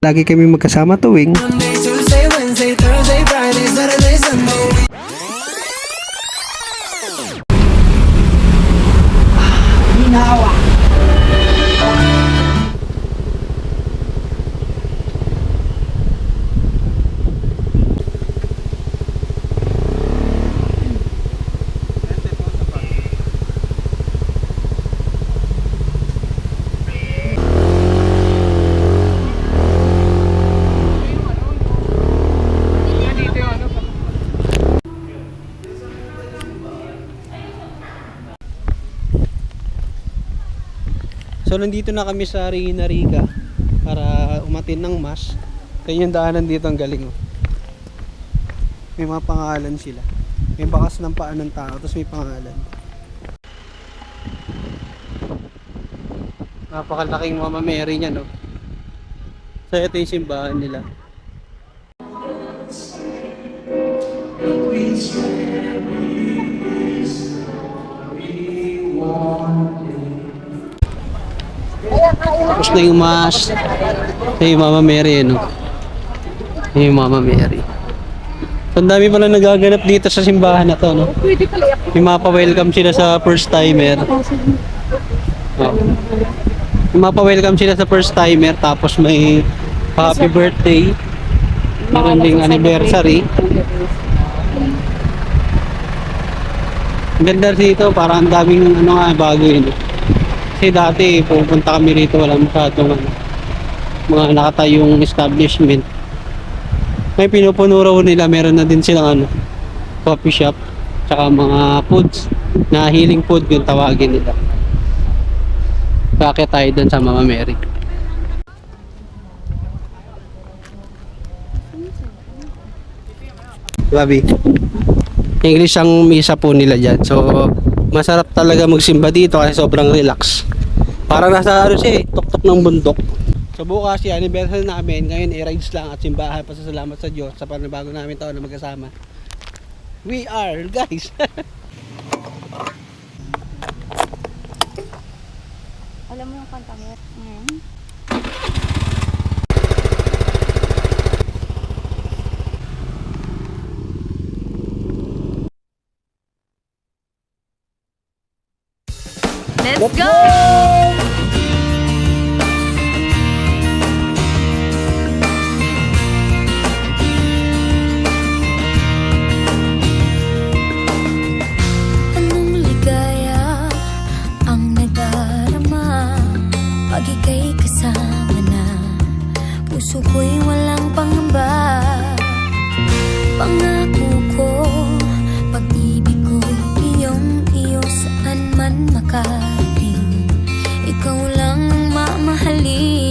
Lagi kami magkasama tuwing Monday, Tuesday, Wednesday, Thursday, Friday, Saturday, Sunday. Ginawa. So nandito na kami sa Reina Rica para umatin ng mass. Kaya yung daanan dito ang galing, oh. May mga pangalan sila. May bakas ng paa ng tao, tapos may pangalan. Napakalaking Mama Mary niya, no? So ito yung simbahan nila. Tapos na yung mass. Ito yung Mama Mary, no? Ito yung Mama Mary. So, ang dami pala nagaganap dito sa simbahan na to, no? May mapa-welcome sila sa first timer. Oh. May mapa-welcome sila sa first timer, tapos may happy birthday. Meron ding anniversary. Ang ganda dito, parang ang daming ano nga bago yun. Kasi dati pupunta kami rito, walang masyadong mga nakatayong establishment. May pinupuno raw nila, meron na din silang coffee shop, tsaka mga foods na healing food yung tawagin nila. Kaya tayo dun sa Mama Mary. Babi, English ang misa po nila dyan. So masarap talaga magsimba dito kasi sobrang relax. Parang nasa tuktok ng bundok. So bukas yung anniversary namin, ngayon i-rides lang at simbahan, pasasalamat sa Diyos sa panabago namin taon na magkasama. We are guys. Alam mo yung kanta mo? Let's go! Anong ligaya ang nadarama pag ika'y kasama na, puso ko'y walang pangamba. Pangako ko, pag-ibig ko'y iyong-iyo saan man makarating. Ikaw lang ang mamahalin.